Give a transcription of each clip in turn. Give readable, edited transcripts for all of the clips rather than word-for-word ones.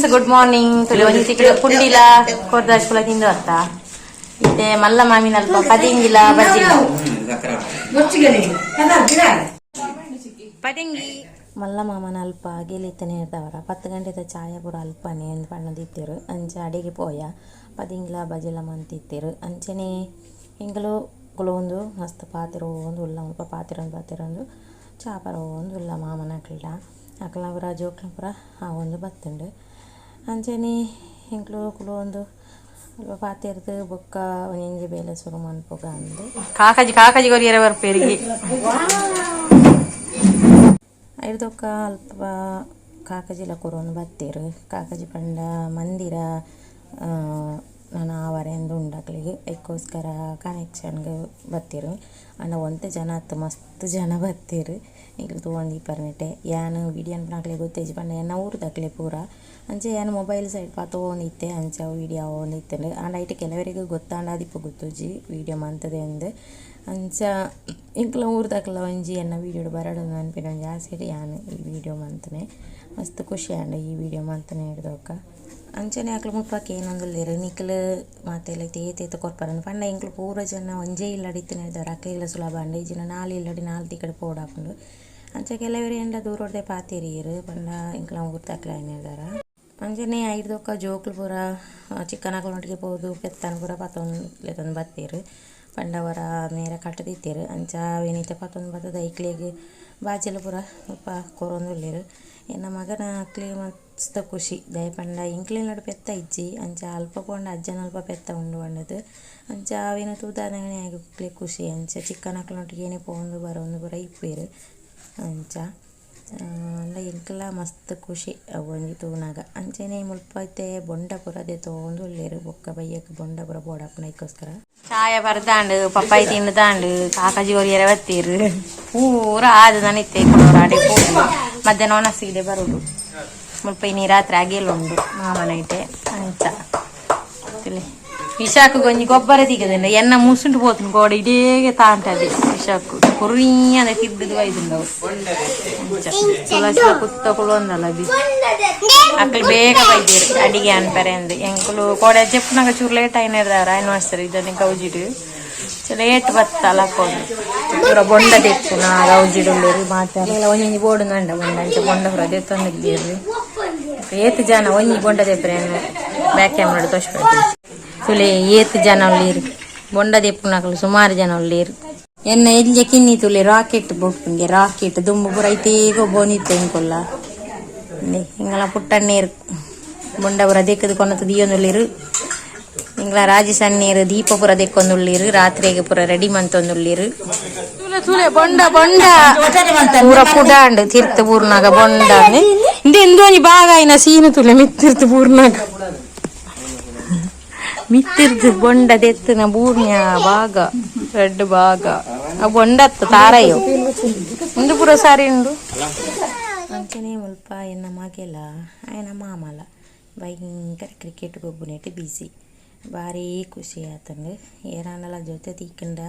Friends, good morning. ಒಂಜಿ ಪುಂಡಿಲ ಕೊರ್ದಾಶ್ಕುಲ ತಿಂದು ಅತ್ತ ಇತ್ತೆ ಮಲ್ಲ ಮಾಮಿನ ಅಲ್ಪ ಪದಿಂಗಿಲ ಬಜ್ಜಿಲ ಪದಿಂಗಿ ಮಲ್ಲ ಮಾಮನ ಅಲ್ಪ ಗೆಲಿತನೆ ಇರ್ದವರ 10 ಗಂಟೆದ ಚಾಯ ಪೂರ ಅಲ್ಪನೆ ಎಂದು ಪಣ್ಣದಿತ್ತಿರು ಅಂಚೆ ಅಡಿಗೆ ಪೋಯ ಪದಿಂಗಿಲ ಬಜಿಲ ಮಂತಿತ್ತಿರು ಅಂಚನೆ ಎಂಗಲು ಕುಲೊಂದು ಮಸ್ತ್ ಪಾತಿರೋ ಒಂದು ಉಲ್ಲ ಮುಲ್ಪ ಪಾತಿರೊಂದು ಚಾಪರೋ ಒಂದು ಉಲ್ಲ ಮಾಮನ ಅಕ್ಲ ಪುರ ಜೋಕ್ಲ ಪುರ ಆ ಒಂದು ಬತ್ತುಂಡು ಅಂಚನೆ ಎಂಕ್ಲು ಕುಲೊಂದು ಅಲ್ಪ ಪಾತಿರ್ದು ಬೊಕ್ಕ ಒಂಜಿ ಬೇಲೆ ಸುರು ಮನ್ಪುಗ ಅಂದು ಕಾಕಜಿ ಕೊರಿಯರ ಬರ್ಪೇರಿಗೆ ಐದೊಕ್ಕ ಅಲ್ಪ ಕಾಕಜಿಲ ಕೊರೊಂದು ಬತ್ತೇರು ಕಾಕಜಿ ಪಂಡ ಮಂದಿರ ನಾನು ಆವರೆಂದು ಉಂಡಕ್ಲಿಗೆ ಅದಕ್ಕೋಸ್ಕರ ಕನೆಕ್ಷನ್ಗೆ ಬತ್ತಿರು ಅಣ್ಣ ಒಂತೆ ಜನ ಹತ್ತು ಮಸ್ತ್ ಜನ ಬತ್ತೀರು ಈಗ ತೊಗೊಂಡು ಪರ್ನೆಟೆ ಯಾನು ವಿಡಿಯೋನ್ ಪಣಕ್ಲೆ ಗೊತ್ತೇಜಿ ಪಂಡ ಎನ್ನ ಊರ್ದಕ್ಲೆ ಪೂರ ಅಂಚೆ ಏನು ಮೊಬೈಲ್ ಸೈಡ್ ಪಾತೋಂದಿತ್ತೆ ಅಂಚೆ ವಿಡಿಯೋ ಒಂದಿತ್ತೆ ಆಂಡ ಐಟೆ ಕೆಲವರಿಗೆ ಗೊತ್ತಾಂಡದಿಪ್ಪ ಗೊತ್ತುಜಿ ವಿಡಿಯೋ ಮಂತದೆ ಅಂದು ಅಂಚ ಇಂಕ್ಲ ಊರ್ದಕ್ಲ ಒಂಜಿ ಎನ್ನ ವಿಡಿಯೋ ಬರಡು ಅನ್ಪಿನ ಒಂಜಿ ಆಸೆಡಿ ಯಾನು ಈ ವಿಡಿಯೋ ಮಂತನೆ ಮಸ್ತ್ ಖುಷಿ ಆಂಡ ಈ ವಿಡಿಯೋ ಮಂತನೆ ಹಿಡ್ದೋಕ ಅಂಚನೆ ಆಕಲು ಮುಪ್ಪಕ್ಕೆ ಏನೊಂದಿಲ್ಲೇರು ನಿಕ್ಲು ಮಾತೆಲ್ಲ ತೇತ ಕೊರ್ಪರನ್ನು ಪಂಡ ಇಂಕ್ಲು ಪೂರ ಜನ ಒಂಜೇ ಇಲ್ಲಡಿತ್ತಿನ ಇದ್ದಾರೆ ಅಕ್ಲಿಲ್ಲ ಸುಲಭ ಅಂಡ ಈ ಜನ 4 ಇಲ್ಲಡಿ 4 ಕಡೆ ಪೋಡಾಕೊಂಡು ಅಂಚೆ ಕೆಲವರಿ ಎಂಡ ದೂರ ಹೊಡೆದೆ ಪಾತಿರಿಯರು ಪಂಡ ಇಂಕ್ಲ ಊರ್ತಕ್ಲ ಏನಿದಾರ ಅಂಚನೆ ಐದೊಕ್ಕ ಜೋಕ್ಲು ಪೂರ ಚಿಕ್ಕನ್ ಹಾಕೊಂಡೊಟ್ಟಿಗೆ ಪೋದು ಪೆತ್ತನ ಪೂರ ಪತ್ತೊಂದು ಬತ್ತೀರು ಪಂಡವರ ನೇರ ಕಟ್ಟದಿತ್ತೇರು ಅಂಚ ವೇನಿತ ಪತ್ತೊಂದು ಬತ್ತದ ಐಕ್ಲಿಗೆ ಬಾಜೆಲ್ಲ ಪೂರ ಮುಪ್ಪ ಕೊರೊಂದುಲ್ಲೇರು ಎನ್ನ ಮಗನ ಅಕ್ಲಿ ಮಸ್ತ್ ಖುಷಿ ದಯ ಪಂಡ ಇಂಕ್ಲಿನ ನಡು ಪೆತ್ತ ಇಜ್ಜಿ ಅಂಚ ಅಲ್ಪ ಪೋಂಡ ಅಜ್ಜನ ಅಲ್ಪ ಪೆತ್ತ ಉಂಡು ಬಂಡದು ಅಂಚ ಅವೇನು ತೂದಾದಂಗನೆ ಆಗಿ ಖುಷಿ ಅಂಚ ಚಿಕ್ಕನ ಅಕ್ಲನೊಟ್ಟಿಗೆ ಏನೇ ಪೋಂದು ಬರೋಂದು ಪೂರ ಇಪ್ಪೇರು ಅಂಚ ಅಂಡ ಇಂಕ್ಲ ಮಸ್ತ್ ಖುಷಿ ಒಂಜಿ ತೂನಾಗ ಅಂಚೆನೆ ಮುಲ್ಪೈತೆ ಬೊಂಡ ಪುರದೆ ತೊಗೊಂಡು ಉಳ್ಳೇರು ಬೊಕ್ಕ ಬಯ್ಯಕ್ಕೆ ಬೊಂಡ ಪುರ ಬೋಡಾಪುನ ಇದಕ್ಕೋಸ್ಕರ ಚಾಯ ಬರ್ದಾಂಡು ಪಪ್ಪಾಯಿ ತಿಂದಾಂಡು ಕಾಕಾಜಿ ಹೊರಿಯರ ಬತ್ತೀರು ಪೂರ ಆದ ನನಿತ್ತೆ ಆಡೆ ಪೋದು ಮಧ್ಯಾಹ್ನ ಒಣಸಿದೆ ಬರುದು ಮುಲ್ಪ ಇನ್ನಿ ರಾತ್ರಿ agel ಉಂಡು ಮಾಮನೈಟೆ ಅಂಚ ವಿಶಾಖ ಕೊಂಚ ಗೊಬ್ಬರ ದಿಗದಂಡ ಎನ್ನ ಮುಸುಂಡು పోతుంది గోడ ఇడేగే తాంటది విశాఖ కొర్రియన తిద్దుదు వైదుండవు తులసి కుత్తకులు ఉందలది అక్కడ ಬೇಗ ಬೈದೇರು ಅಡಿಗೆ ಅನ್ಪರೆಂದು ಎಂಕುಲು ಕೋಡೆ చెప్పునాక ಚೂರು ಲೇಟ್ అయినదాರ ఆయన వస్తారు ಇದನ್ನ ಗೌಜಿಡು ಲೇಟ್ ಬತ್ತಲ್ಲ ಕೊಂಡು ಪೂರ ಬೊಂಡ ತೆಚ್ಚುನ ಗೌಜಿಡು ಮಾತಾಡಲ್ಲ ಒಂಜಿ ಬೋಡು ನಂಡ ಬೊಂಡ ಅಂಚ ಬೊಂಡ ಪೂರ ದೆತ್ತೊಂದಿದ್ದೀರಿ ಏತ್ ಜನ ಒಂಜಿ ಬೊಂಡ ತೆಪ್ಪರೇನು ಬ್ಯಾಕ್ ಕ್ಯಾಮ್ರಾ ತೋರಿಸ್ಕೊಳ್ತೀವಿ ತುಲೆ ಏತ್ ಜನ ಉಳ್ಳೀರು ಬೊಂಡ ದೆಪ್ಪುನಕಲು ಸುಮಾರು ಜನ ಉಳ್ಳೀರು ಎನ್ನ ಎಲ್ಜೆ ಕಿನ್ನಿ ತುಲೆ ರಾಕೆಟ್ ಬೊಟ್ಟುಂಗೆ ರಾಕೆಟ್ ದುಂಬು ಪೂರ ಐತೇಗೋ ಬೋನಿತ್ತೆ ಇಂಕೊಲ್ಲ ಇಂಗಲ ಪುಟ್ಟಣ್ಣೀರು ಬೊಂಡ ಪೂರ ದೆಕ್ಕದು ಕೊನತು ದಿಯೊಂದುಳ್ಳೀರು ಇಂಗ್ಲ ರಾಜಸಣ್ಣೀರು ದೀಪ ಪೂರ ದೆಕ್ಕೊಂದುಳ್ಳೀರು ರಾತ್ರಿಗೆ ಪೂರ ರೆಡಿ ಮಂತೊಂದುಳ್ಳೀರು ತುಲೆ ಬೊಂಡ ಬೊಂಡ ಪೂರ ಪುಡಾಂಡು ತಿರ್ತ ಪೂರ್ನಾಗ ಬೊಂಡ ಇಂದೊಂಜಿ ಭಾಗ ಇನ್ನ ಸೀನು ತುಲೆ ಮಿತ್ತಿರ್ತು ಪೂರ್ನಾಗ ಮಿತ್ತಿರ್ದು ಬೊಂಡ ದೆತ್ತಿನ ಬೂರ್ಣ್ಯ ಭಾಗ ರೆಡ್ ಭಾಗ ಆ ಬೊಂಡತ್ತು ತಾರಯ್ಯೋ ಒಂದು ಪುರ ಸಾರಿ ಉಂಡು ಅಂಚನೆ ಮುಲ್ಪ ಎನ್ನ ಮಗೆಲ ಆಯ್ನ ಮಾಮಲ ಭಯಂಕರ ಕ್ರಿಕೆಟ್ ಗೊಬ್ಬುನೆಟ್ಟು ಬಿಸಿ ಭಾರಿ ಖುಷಿ ಆತಂಡು ಏರಾನಲ ಜೊತೆ ತೀಕಂಡ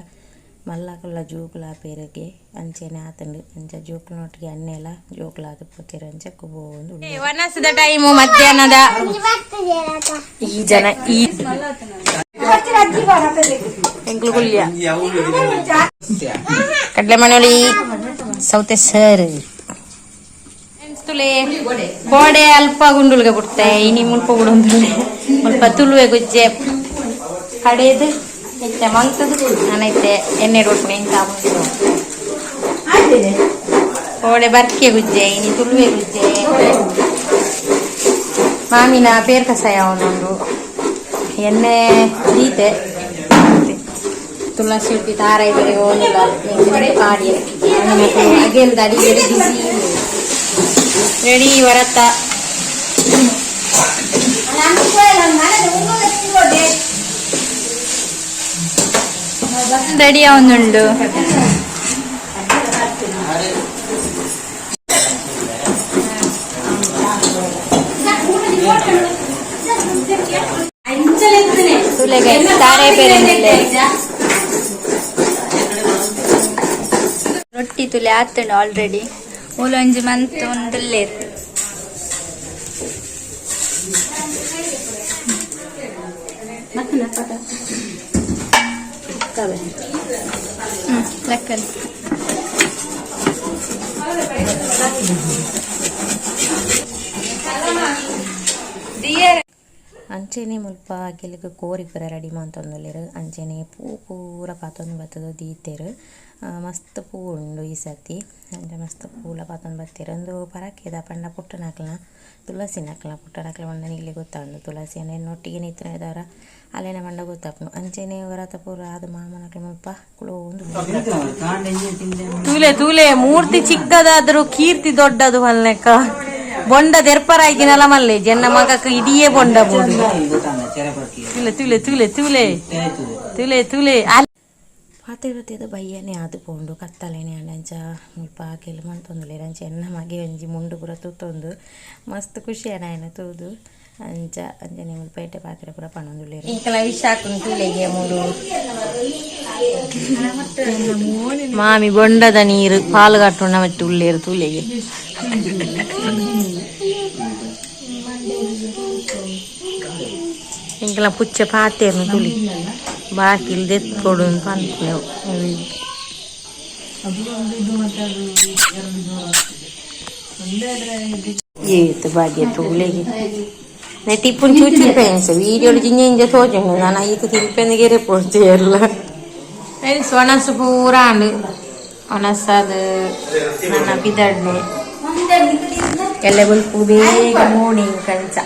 ಮಲ್ಲಕಲ್ಲ ಜೋಕುಲ ಪೇರಿಗೆ ಅಂಚೆನೆ ಆತಂಡು ಅಂಚ ಜೋಕುಲನೊಟ್ಟಿಗೆ ಅನ್ನೆಲ್ಲ ಜೋಕುಲ ಆದ ಪೋತಿರು ಅಂಚ ಕುಬೋಂದು ವನಸದ ಟೈಮು ಮಧ್ಯಾಹ್ನದ ಈ ಜನ ಈ ಎಂಕ್ಲು ಗುಲ್ಯ ಕಡ್ಲೆ ಮನೋಳಿ ಸೌತೆ ಸರ್ ತುಲೆ ಗೋಡೆ ಅಲ್ಪ ಗುಂಡುಲ್ಗೆ ಬಿಡ್ತೆ ಇನಿ ಮುಲ್ಪ ಗುಡೊಂದುಲ್ಲೆ ಮುಲ್ಪ ತುಳುವೆ ಗುಜ್ಜೆ ಕಡೆದು ಇತ್ತೆ ಮಂತದು ನಾನೈತೆ ಎಣ್ಣೆ ರೊಟ್ಟಿ ಇಂತ ಗೋಡೆ ಬರ್ಕೆ ಗುಜ್ಜೆ ಇನಿ ತುಳುವೆ ಗುಜ್ಜೆ ಮಾಮಿನ ಪೇರ್ ಕಸಾಯ ಅವನೊಂದು ಎಣ್ಣೆ ದೀತೆ ತುಳಸಿ ಉಟ್ಟಿ ತಾರಾಯಿ ಬೆಳೆಗೆ ಹೋಗಿಲ್ಲ ಕಾಡಿ ಅಗೆಲ್ದ ಅಡಿಗೆ ಬಿಸಿ ರೆಡಿ ವರತ್ತ ರೆಡಿ ಅವನುಂಡು ತಾರೆ ಬೇರೆ ರೊಟ್ಟಿ ತುಲೆ ಆತಂಡು ಆಲ್ರೆಡಿ ಮೂಲೊಂಜಿ ಮಂತ್ ಒಂದುಲ್ಲೇರು ಅಂಚೆನೆ ಮುಲ್ಪ ಕೆಲಗ ಕೋರಿ ಪೂರ ರೆಡಿ ಮಾಡ್ತೊಂದುಲ್ಲೆರ್ ಅಂಚೆನೆ ಪೂ ಪೂರ ಪಾತೊಂದು ಬತ್ತದ ದೀತೆರ್ ಮಸ್ತ್ ಪೂ ಉಂಡು ಈ ಸತಿ ಅಂಚೆ ಮಸ್ತ್ ಪೂಲ ಪಾತೊಂದು ಬತ್ತೆರ್ ಒಂದು ಪರಕೆದ ಪಂಡ ಪುಟ್ಟನಾಕ್ಲ ತುಳಸಿ ನಕ್ಲ ಪುಟ್ಟನಾಕ್ಲ ಪಂಡ ನೀಲಿ ಗೊತ್ತಾಂಡು ತುಳಸಿ ಅನ್ನ ಎನ್ನೊಟ್ಟಿಗೆ ನಿಂತಿನದವರ ಅಲ್ಲೇನ ಪಂಡ ಗೊತ್ತಾಪುನು ಅಂಚೆನೆ ಹೊರತ ಪೂರ ಅದು ಮಾಮನಕ್ಲ ಮುಲ್ಪ ಕುಳೋ ಒಂದು ತೂಲೆ ತೂಲೆ ಮೂರ್ತಿ ಚಿಕ್ಕದಾದ್ರೂ ಕೀರ್ತಿ ದೊಡ್ಡದು ಮಲ್ಲೆಕ್ಕ ಬೊಂಡ ದೆರ್ಪರಾಯ್ಕಿನಲ್ಲ ಮಲ್ಲೆ ಜನ್ನ ಮಗಕ್ಕೆ ಇಡಿಯೇ ಬೊಂಡ ಬೋದು ತುಲೆ ತುಲೆ ತುಲೆ ತುಲೆ ತುಲೆ ತುಲೆ ಪಾತೆ ಬತ್ತದ ಬಯ್ಯನೆ ಆದು ಪೋಂಡು ಕತ್ತಲೇನೆ ಅಂಚ ಮುಲ್ಪ ಆಕೆಲ್ ಮಂತೊಂದುಲ್ಲೆರ್ ಅಂಚ ಎನ್ನ ಮಗೆ ಒಂಜಿ ಮುಂಡು ಪೂರ ತೂತೊಂದು ಮಸ್ತ್ ಖುಷಿ ಆಯನ ತೂದು ಅಂಚ ಅಂಚನೆ ಮುಲ್ಪ ಎಡ್ಡೆ ಪಾತ್ರೆ ಪೂರ ಪಣೊಂದುಲ್ಲೆರ್ ಇಂಕಲ ವಿಷ ಹಾಕೊಂಡು ತೂಲೆಗೆ ಮೂಡು ಮಾಮಿ ಬೊಂಡದ ನೀರು ಪಾಲು ಕಟ್ಟುಂಡ ಮತ್ತೆ ಉಳ್ಳೇರು ತೂಲೆಗೆ ಇಂಕಲ ಪುಚ್ಚ ಪಾತೆರ್ನು ತುಳಿ ಬಾಕಿಲ್ ದೆತ್ಕೊಡು ಪನ್ಪುಲೆವು ಏತು ಭಾಗ್ಯ ತೂಲೆಗೆ ಟಿಪ್ಪುನ್ ಚೂಚಿ ಪೆನ್ಸ್ ವೀಡಿಯೋಡು ಜಿಂಜ ತೋಜುಂಡು ನಾನು ಐದು ತಿಲ್ಪೆಂದಿಗೆ ರಿಪೋರ್ಟ್ చేయರ್ಲ ಒಣಸು ಪೂರ ಅಂಡು ಒಣಸದು ನನ್ನ ಬಿದಡ್ನೆ ಎಲ್ಲ ಬುಲ್ಪು ಬೇಗ ಮೋಣಿ ಕಂಚ